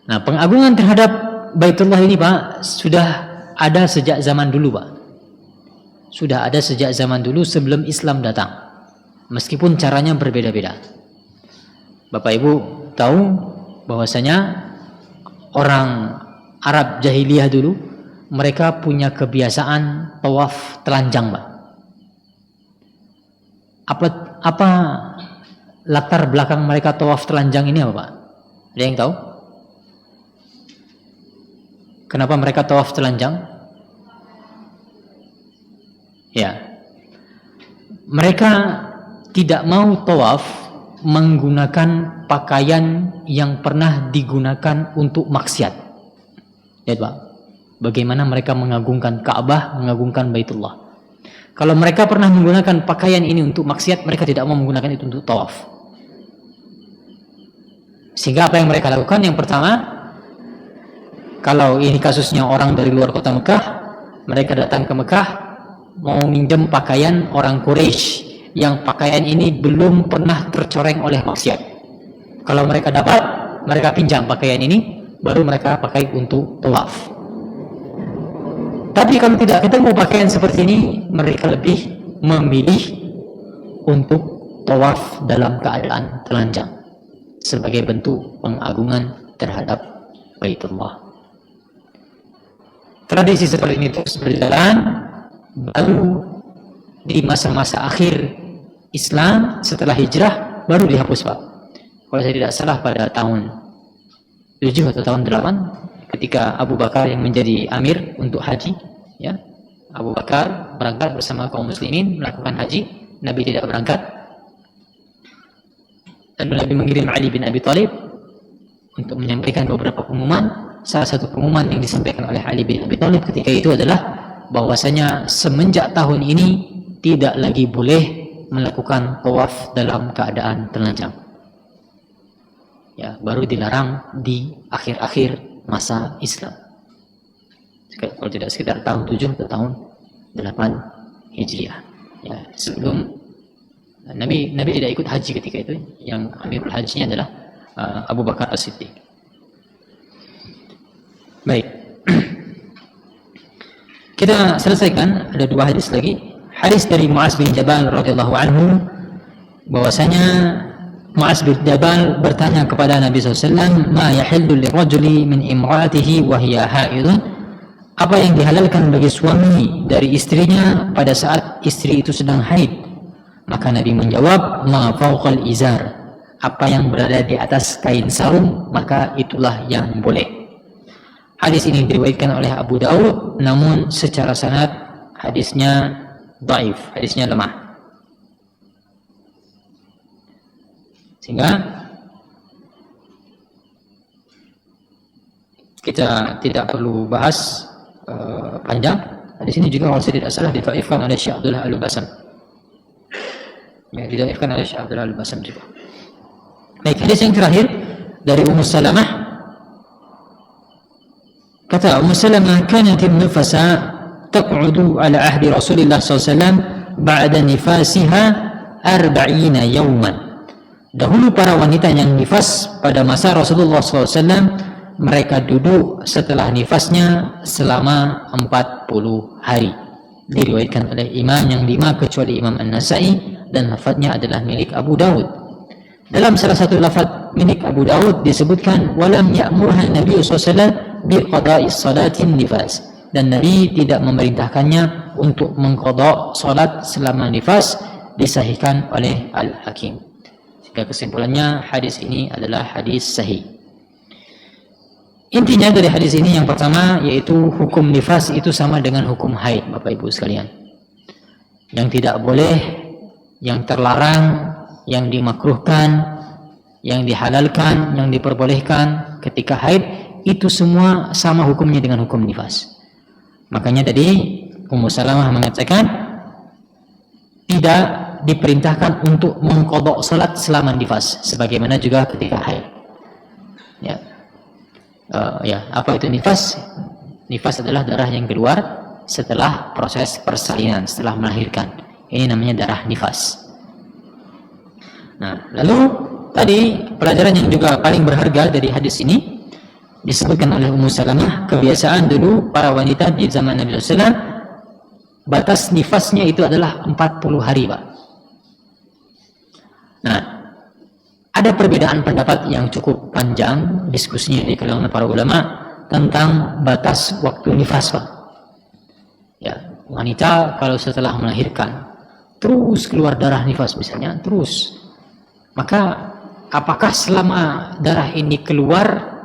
Nah, pengagungan terhadap Baitullah ini Pak sudah ada sejak zaman dulu Pak. Sudah ada sejak zaman dulu sebelum Islam datang. Meskipun caranya berbeda-beda. Bapak Ibu tahu bahwasanya orang Arab jahiliyah dulu mereka punya kebiasaan tawaf telanjang Pak. Apa latar belakang mereka tawaf telanjang ini apa Pak? Ada yang tahu? Kenapa mereka tawaf telanjang? Ya, mereka tidak mau tawaf menggunakan pakaian yang pernah digunakan untuk maksiat. Lihat Pak, bagaimana mereka mengagungkan Ka'bah, mengagungkan Baitullah. Kalau mereka pernah menggunakan pakaian ini untuk maksiat, mereka tidak mau menggunakan itu untuk tawaf. Sehingga apa yang mereka lakukan? Yang pertama, kalau ini kasusnya orang dari luar kota Mekah, mereka datang ke Mekah mau minjem pakaian orang Quraisy yang pakaian ini belum pernah tercoreng oleh maksiat. Kalau mereka dapat, mereka pinjam pakaian ini, baru mereka pakai untuk tawaf. Tapi kalau tidak ketemu pakaian seperti ini, mereka lebih memilih untuk tawaf dalam keadaan telanjang sebagai bentuk pengagungan terhadap Baitullah. Tradisi seperti ini terus berjalan, baru di masa-masa akhir Islam setelah hijrah baru dihapus Pak. Kalau saya tidak salah pada tahun 7 atau tahun 8 ketika Abu Bakar yang menjadi amir untuk haji, ya, Abu Bakar berangkat bersama kaum muslimin melakukan haji, Nabi tidak berangkat, dan Nabi mengirim Ali bin Abi Thalib untuk menyampaikan beberapa pengumuman. Salah satu pengumuman yang disampaikan oleh Ali bin Abi Thalib ketika itu adalah bahwasanya semenjak tahun ini tidak lagi boleh melakukan tawaf dalam keadaan telanjang. Ya, baru dilarang di akhir-akhir masa Islam. Kalau tidak sekitar tahun 7 atau tahun 8 Hijriah. Ya, sebelum Nabi tidak ikut haji ketika itu. Yang amirul hajinya adalah Abu Bakar As-Siddiq. Baik. Kita selesaikan, ada 2 hadis lagi. Hadis dari Mu'az bin Jabal radhiyallahu anhu bahwasanya Mu'az bin Jabal bertanya kepada Nabi SAW, "Ma yahillu lirajuli min imra'atihi wa hiya haidun?" Apa yang dihalalkan bagi suami dari istrinya pada saat istri itu sedang haid? Maka Nabi menjawab, "Ma fawqal izar." Apa yang berada di atas kain sarung, maka itulah yang boleh. Hadis ini diriwayatkan oleh Abu Daud, namun secara sanad hadisnya dhaif, hadisnya lemah. Sehingga kita tidak perlu bahas panjang. Hadis ini juga kalau saya tidak salah didhaifkan oleh Syekh Abdullah Al-Basam. Ya, didhaifkan oleh Syekh Abdullah Al-Basam juga. Baik, hadis yang terakhir dari Ummu Salamah. Kata Ummu Salamah, "Kanat an-nufasa taq'udu ala ahdi Rasulillah SAW ba'da nifasiha 40 yawman." Dahulu para wanita yang nifas pada masa Rasulullah SAW, mereka duduk setelah nifasnya selama 40 hari. Diriwayatkan oleh imam yang 5 kecuali Imam An-Nasai, dan lafadznya adalah milik Abu Daud. Dalam salah satu lafaz milik Abu Daud disebutkan, "Walam ya'murha Nabi SAW biqada'i salatin nifas." Dan Nabi tidak memerintahkannya untuk mengqada salat selama nifas, disahihkan oleh Al-Hakim. Sehingga kesimpulannya hadis ini adalah hadis sahih. Intinya dari hadis ini yang pertama yaitu hukum nifas itu sama dengan hukum haid, Bapak Ibu sekalian. Yang tidak boleh, yang terlarang, yang dimakruhkan, yang dihalalkan, yang diperbolehkan ketika haid, itu semua sama hukumnya dengan hukum nifas. Makanya tadi Ummu Salamah mengatakan tidak diperintahkan untuk mengqadha salat selama nifas, sebagaimana juga ketika haid. Apa itu nifas? Nifas adalah darah yang keluar setelah proses persalinan, setelah melahirkan. Ini namanya darah nifas. Nah, lalu tadi pelajaran yang juga paling berharga dari hadis ini Disebutkan oleh Ummu Salamah, kebiasaan dulu para wanita di zaman Nabi SAW, batas nifasnya itu adalah 40 hari, Pak. Nah, ada perbedaan pendapat yang cukup panjang diskusinya di kalangan para ulama tentang batas waktu nifas, Pak. Ya, wanita kalau setelah melahirkan terus keluar darah nifas misalnya, terus, maka apakah selama darah ini keluar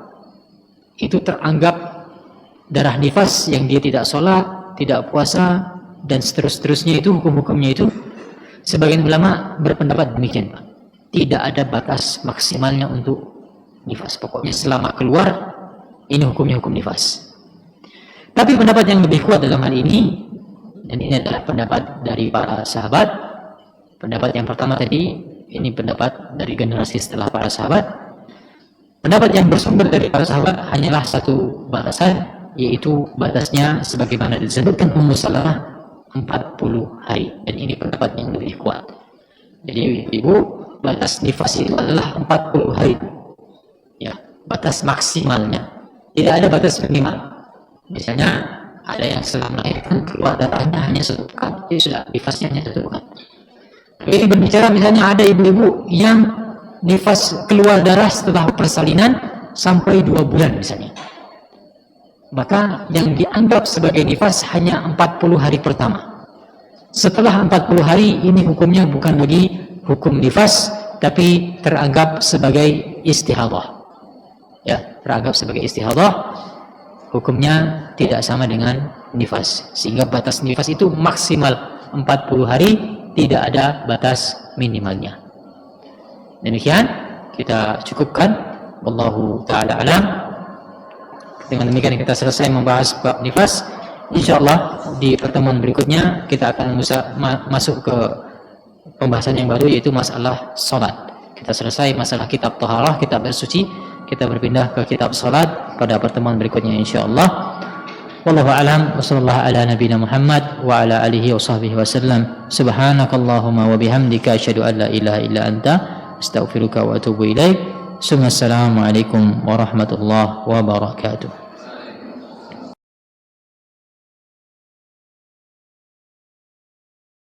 itu teranggap darah nifas yang dia tidak sholat, tidak puasa, dan seterusnya itu hukum-hukumnya itu? Sebagian ulama berpendapat demikian, Pak. Tidak ada batas maksimalnya untuk nifas. Pokoknya selama keluar, ini hukumnya hukum nifas. Tapi pendapat yang lebih kuat dalam hal ini, dan ini adalah pendapat dari para sahabat. Pendapat yang pertama tadi, ini pendapat dari generasi setelah para sahabat. Pendapat yang bersumber dari para sahabat hanyalah satu batasan, yaitu batasnya sebagaimana disebutkan Ummu Salamah, 40 hari. Dan ini pendapat yang lebih kuat. Jadi ibu, batas nifas itu adalah 40 hari. Ya, batas maksimalnya. Tidak ada batas minimal. Misalnya ada yang setelah melahirkan keluar darahnya hanya 1 pekan, itu sudah nifasnya hanya 1 pekan. Ini berbicara misalnya ada ibu-ibu yang nifas keluar darah setelah persalinan sampai 2 bulan misalnya. Maka yang dianggap sebagai nifas hanya 40 hari pertama. Setelah 40 hari ini hukumnya bukan lagi hukum nifas, tapi teranggap sebagai istihadah. Ya, teranggap sebagai istihadah. Hukumnya tidak sama dengan nifas. Sehingga batas nifas itu maksimal 40 hari, tidak ada batas minimalnya. Demikian kita cukupkan. Wallahu ta'ala alam. Dengan demikian kita selesai membahas bab nifas. InsyaAllah di pertemuan berikutnya kita akan masuk ke pembahasan yang baru, yaitu masalah salat. Kita selesai masalah kitab taharah, kitab bersuci, kita berpindah ke kitab salat pada pertemuan berikutnya insyaallah. Wallahu a'lam wa sallallahu ala nabiyina Muhammad wa ala alihi wa sahbihi wasallam. Subhanakallahumma wa bihamdika asyhadu an la ilaha illa anta astaghfiruka wa atubu ilaik. Assalamualaikum warahmatullahi wabarakatuh.